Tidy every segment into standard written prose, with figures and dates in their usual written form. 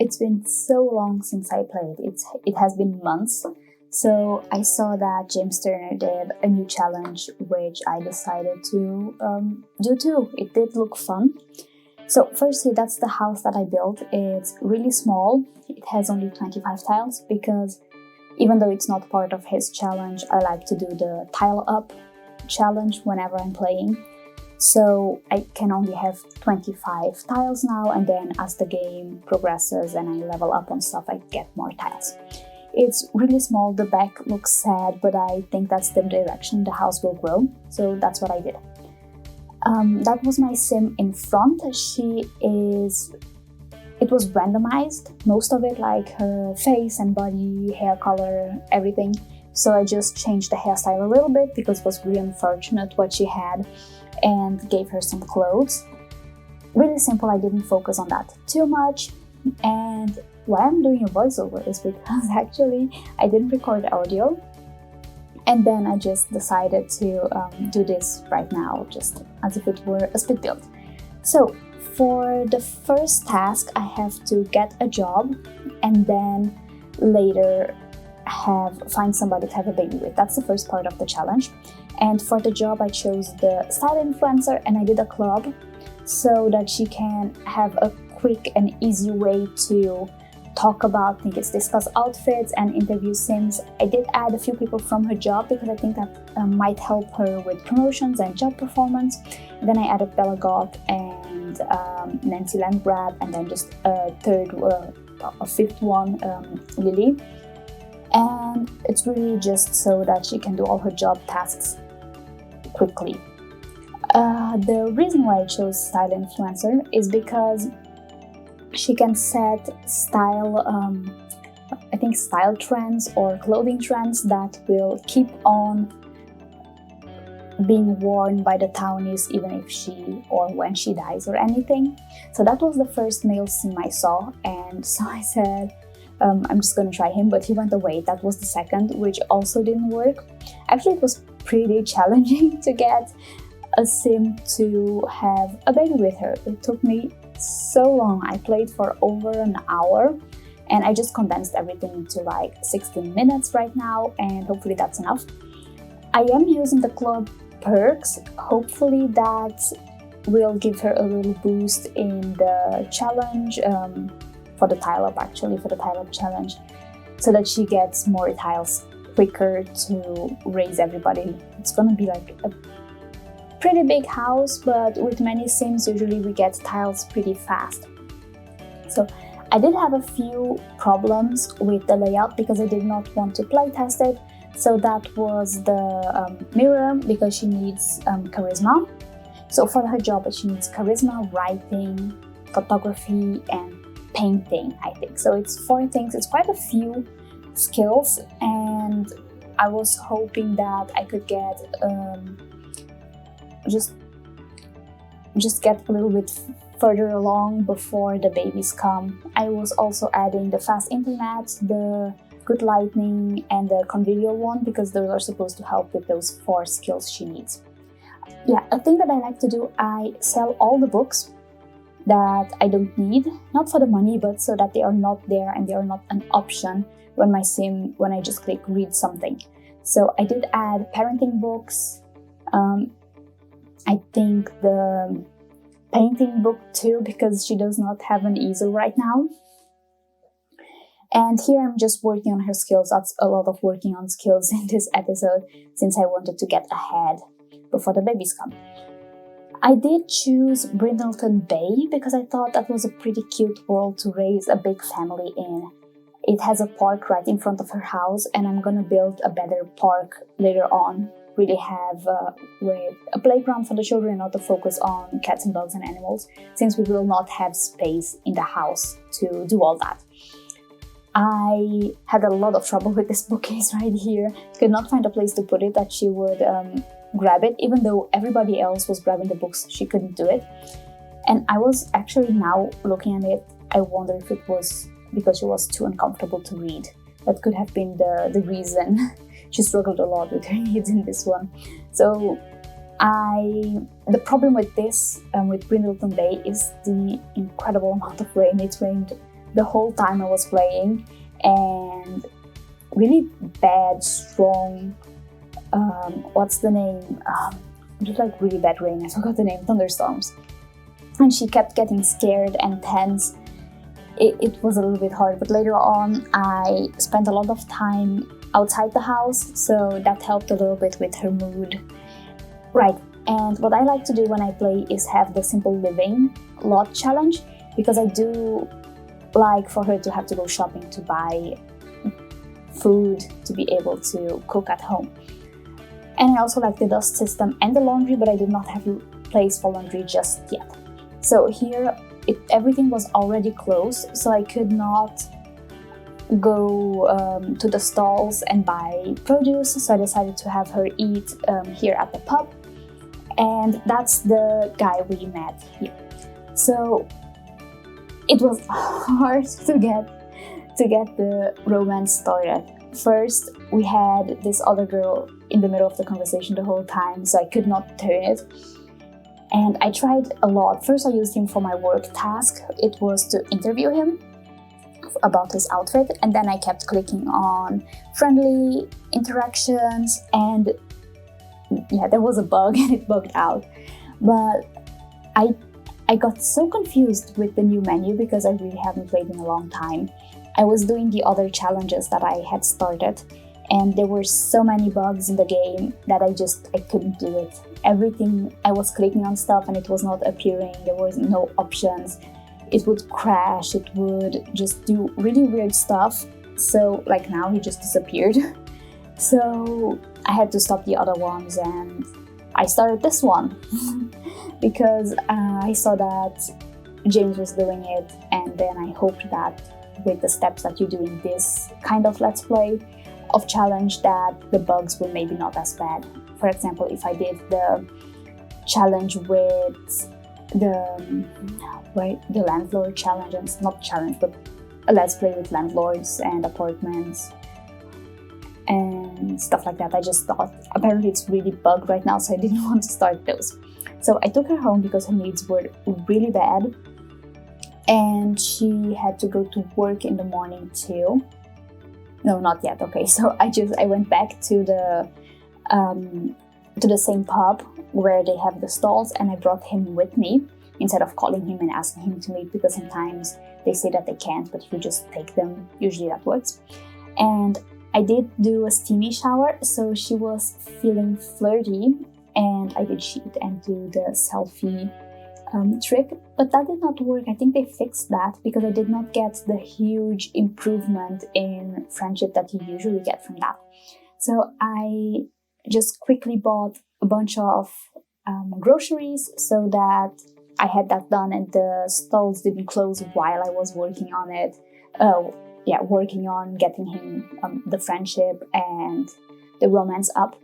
it's been so long since I played. It has been months. So I saw that James Turner did a new challenge, which I decided to do too. It did look fun. So firstly, that's the house that I built. It's really small. It has only 25 tiles because even though it's not part of his challenge, I like to do the tile up challenge whenever I'm playing. So I can only have 25 tiles now, and then as the game progresses and I level up on stuff, I get more tiles. It's really small, the back looks sad, but I think that's the direction the house will grow, so that's what I did. That was my sim in front. It was randomized, most of it, like her face and body, hair color, everything. So I just changed the hairstyle a little bit because it was really unfortunate what she had, and gave her some clothes. Really simple, I didn't focus on that too much. And why I'm doing a voiceover is because actually I didn't record audio, and then I just decided to do this right now, just as if it were a spit build. So for the first task, I have to get a job and then later find somebody to have a baby with. That's the first part of the challenge. And for the job, I chose the style influencer, and I did a club so that she can have a quick and easy way to talk about things, discuss outfits and interview sims. I did add a few people from her job because I think that might help her with promotions and job performance. And then I added Bella Goth and Nancy Landgrab, and then just a fifth one, Lily. And it's really just so that she can do all her job tasks quickly. The reason why I chose style influencer is because she can set style trends or clothing trends that will keep on being worn by the townies even if she or when she dies or anything. So that was the first male sim I saw, and so I said I'm just gonna try him, but he went away. That was the second, which also didn't work. Actually, it was pretty challenging to get a sim to have a baby with her. It took me so long. I played for over an hour, and I just condensed everything into like 16 minutes right now, and hopefully that's enough. I am using the club perks. Hopefully that will give her a little boost in the challenge, for the tile up challenge, so that she gets more tiles quicker to raise everybody. It's gonna be like a pretty big house, but with many sims usually we get tiles pretty fast. So I did have a few problems with the layout because I did not want to play test it. So that was the mirror, because she needs charisma. So for her job she needs charisma, writing, photography, and painting, I think. So it's 4 things. It's quite a few skills, and I was hoping that I could get just get a little bit further along before the babies come. I was also adding the fast internet, the good lightning, and the convivial one, because those are supposed to help with those 4 skills she needs. Yeah, a thing that I like to do, I sell all the books that I don't need, not for the money, but so that they are not there and they are not an option when I just click read something. So I did add parenting books, I think the painting book too, because she does not have an easel right now. And here I'm just working on her skills. That's a lot of working on skills in this episode, since I wanted to get ahead before the babies come. I did choose Brindleton Bay because I thought that was a pretty cute world to raise a big family in. It has a park right in front of her house, and I'm gonna build a better park later on. Really have with a playground for the children, not to focus on cats and dogs and animals, since we will not have space in the house to do all that. I had a lot of trouble with this bookcase right here. Could not find a place to put it that she would grab it, even though everybody else was grabbing the books, she couldn't do it. And I was actually, now looking at it, I wonder if it was because she was too uncomfortable to read. That could have been the reason. She struggled a lot with her needs in this one. So the problem with this, with Brindleton Bay, is the incredible amount of rain. It's rained the whole time I was playing, and really bad, strong, what's the name? Just like really bad rain, I forgot the name, thunderstorms. And she kept getting scared and tense. It was a little bit hard, but later on I spent a lot of time outside the house, so that helped a little bit with her mood. Right, and what I like to do when I play is have the simple living lot challenge, because I do like for her to have to go shopping to buy food to be able to cook at home. And I also like the dust system and the laundry, but I did not have a place for laundry just yet. So here everything was already closed, so I could not go to the stalls and buy produce, so I decided to have her eat here at the pub, and that's the guy we met here. So it was hard to get the romance started. First, we had this other girl in the middle of the conversation the whole time, so I could not turn it. And I tried a lot. First, I used him for my work task. It was to interview him about his outfit, and then I kept clicking on friendly interactions, and yeah, there was a bug and it bugged out. But I got so confused with the new menu because I really haven't played in a long time. I was doing the other challenges that I had started, and there were so many bugs in the game that I couldn't do it. Everything, I was clicking on stuff and it was not appearing, there was no options. It would crash, it would just do really weird stuff. So like now he just disappeared. So I had to stop the other ones and I started this one because I saw that James was doing it, and then I hoped that with the steps that you do in this kind of let's play of challenge that the bugs were maybe not as bad. For example, if I did the challenge with the landlord challenge, and not challenge, but a let's play with landlords and apartments and stuff like that, I just thought apparently it's really bugged right now, so I didn't want to start those. So I took her home because her needs were really bad, and she had to go to work in the morning too. No, not yet. Okay, so I went back to the same pub where they have the stalls, and I brought him with me instead of calling him and asking him to meet, because sometimes they say that they can't, but if you just take them, usually that works. And I did do a steamy shower, so she was feeling flirty, and I did cheat and do the selfie trick, but that did not work. I think they fixed that because I did not get the huge improvement in friendship that you usually get from that. So I just quickly bought a bunch of groceries so that I had that done and the stalls didn't close while I was working on it. Working on getting him the friendship and the romance up.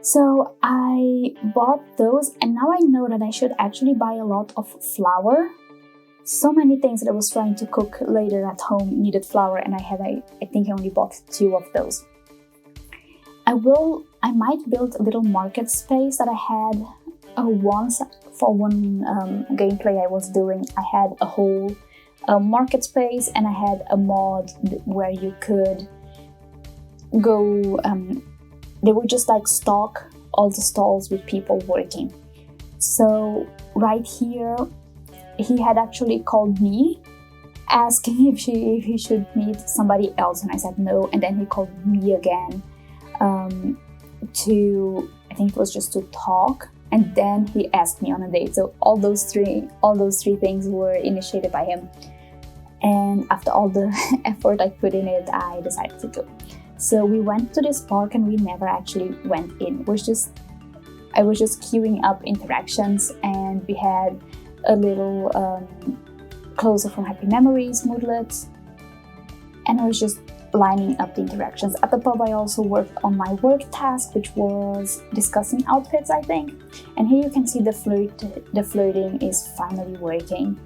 So I bought those, and now I know that I should actually buy a lot of flour. So many things that I was trying to cook later at home needed flour, and I think I only bought 2 of those. I might build a little market space that I had once for one gameplay I was doing. I had a whole market space, and I had a mod where you could go, they would just like stock all the stalls with people working. So right here, he had actually called me asking if he should meet somebody else, and I said no, and then he called me again I think it was just to talk, and then he asked me on a date. So all those three things were initiated by him, and after all the effort I put in it, I decided to go. So we went to this park and we never actually went in. I was just queuing up interactions, and we had a little closer from Happy Memories moodlet, and I was just lining up the interactions. At the pub I also worked on my work task, which was discussing outfits, I think. And here you can see the flirting is finally working.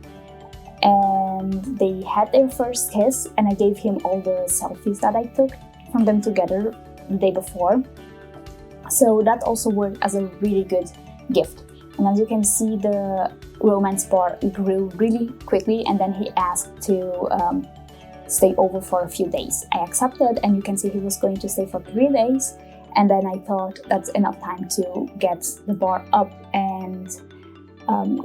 And they had their first kiss, and I gave him all the selfies that I took from them together the day before. So that also worked as a really good gift. And as you can see, the romance bar grew really quickly, and then he asked to stay over for a few days. I accepted, and you can see he was going to stay for 3 days, and then I thought that's enough time to get the bar up and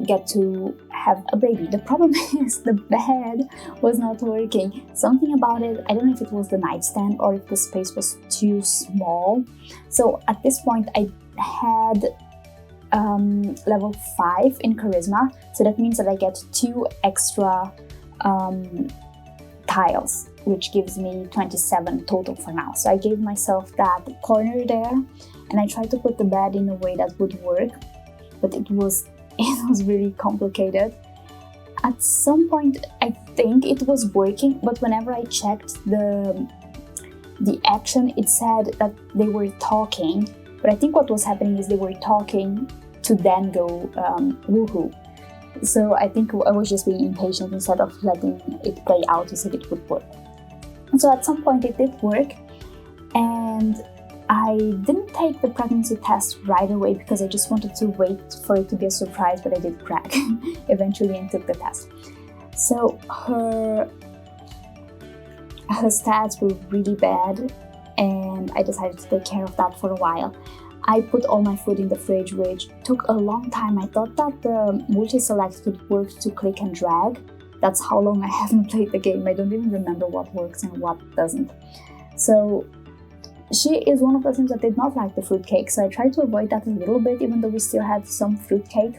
get to have a baby. The problem is the bed was not working. Something about it, I don't know if it was the nightstand or if the space was too small. So at this point I had level 5 in charisma, so that means that I get 2 extra tiles, which gives me 27 total for now. So I gave myself that corner there, and I tried to put the bed in a way that would work, but it was really complicated. At some point I think it was working, but whenever I checked the action, it said that they were talking, but I think what was happening is they were talking to then go woohoo. So I think I was just being impatient instead of letting it play out to see if it would work. So at some point it did work, and I didn't take the pregnancy test right away because I just wanted to wait for it to be a surprise, but I did crack eventually and took the test. So her stats were really bad, and I decided to take care of that for a while. I put all my food in the fridge, which took a long time. I thought that the multi-select could work to click and drag. That's how long I haven't played the game. I don't even remember what works and what doesn't. So she is one of the things that did not like the fruitcake, so I tried to avoid that a little bit, even though we still had some fruitcake.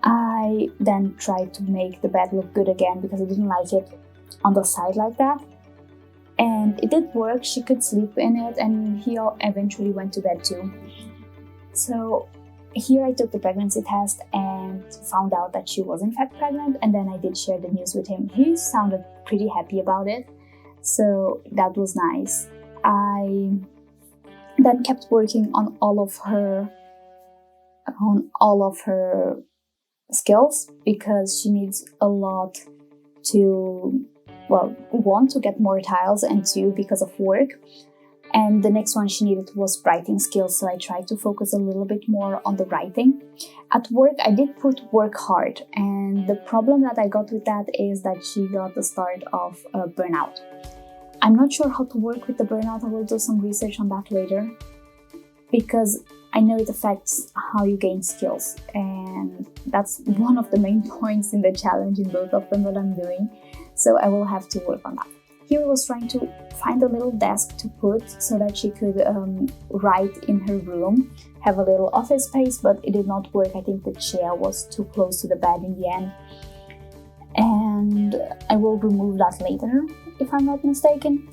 I then tried to make the bed look good again because I didn't like it on the side like that. And it did work, she could sleep in it, and he eventually went to bed too. So here I took the pregnancy test and found out that she was in fact pregnant, and then I did share the news with him. He sounded pretty happy about it, so that was nice. I then kept working on all of her skills because she needs a lot to, well, 1, to get more tiles, and 2, because of work. And the next one she needed was writing skills, so I tried to focus a little bit more on the writing. At work, I did put work hard, and the problem that I got with that is that she got the start of a burnout. I'm not sure how to work with the burnout. I will do some research on that later, because I know it affects how you gain skills, and that's one of the main points in the challenge in both of them that I'm doing. So I will have to work on that. Here I was trying to find a little desk to put so that she could write in her room, have a little office space, but it did not work. I think the chair was too close to the bed in the end. And I will remove that later, if I'm not mistaken.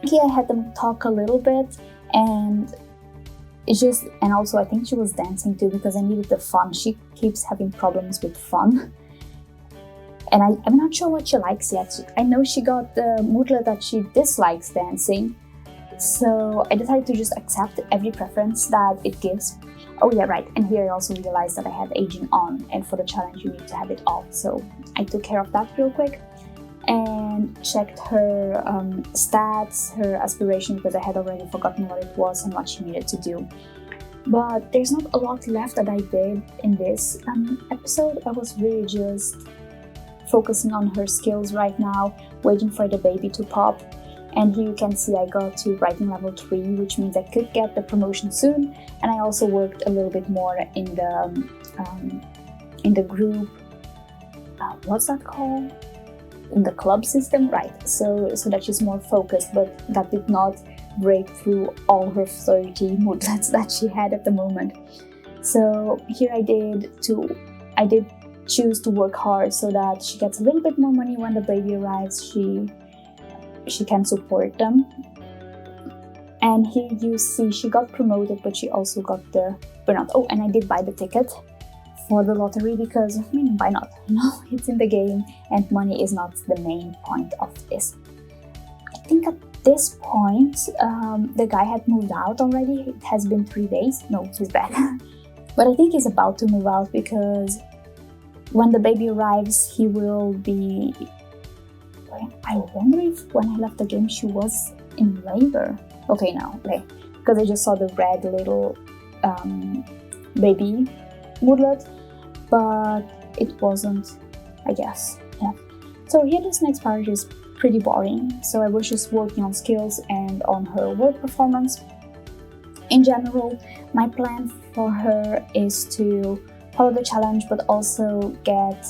Here I had them talk a little bit, and also I think she was dancing too because I needed the fun. She keeps having problems with fun. And I'm not sure what she likes yet. I know she got the moodlet that she dislikes dancing, so I decided to just accept every preference that it gives. Oh yeah, right, and here I also realized that I had aging on, and for the challenge you need to have it off, so I took care of that real quick and checked her stats, her aspiration, because I had already forgotten what it was and what she needed to do. But there's not a lot left that I did in this episode. I was really just focusing on her skills right now, waiting for the baby to pop. And here you can see I got to writing level 3, which means I could get the promotion soon. And I also worked a little bit more in the group, what's that called? In the club system, right? So that she's more focused, but that did not break through all her 30 moodlets that she had at the moment. So here I did choose to work hard so that she gets a little bit more money when the baby arrives. She can support them. And here you see she got promoted, but she also got the burnout. Oh, and I did buy the ticket for the lottery because, why not? No, it's in the game and money is not the main point of this. I think at this point, the guy had moved out already. It has been 3 days. No, he's back. But I think he's about to move out because when the baby arrives, he will be... I wonder if when I left the game she was in labor. Okay, no, okay. Because I just saw the red little baby moodlet. but it wasn't, I guess. Yeah. So here this next part is pretty boring. So I was just working on skills and on her word performance. In general, my plan for her is to follow the challenge, but also get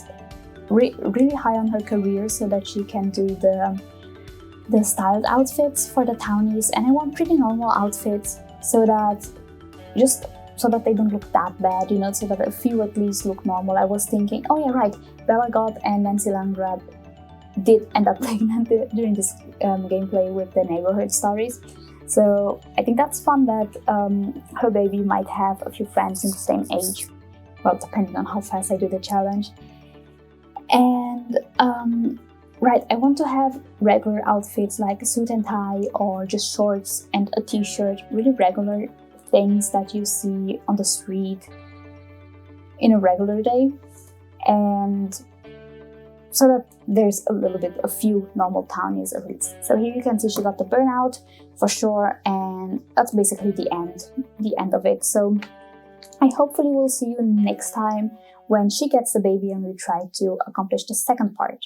really high on her career so that she can do the styled outfits for the townies. And I want pretty normal outfits so that they don't look that bad, so that a few at least look normal. I was thinking, oh yeah, right, Bella Goth and Nancy Landgraf did end up pregnant during this gameplay with the neighborhood stories. So I think that's fun that her baby might have a few friends in the same age. Well, depending on how fast I do the challenge. And right, I want to have regular outfits like a suit and tie or just shorts and a t-shirt, really regular things that you see on the street in a regular day. And so that there's a few normal townies at least. So here you can see she got the burnout for sure, and that's basically the end of it. So I hopefully will see you next time when she gets the baby and we try to accomplish the second part.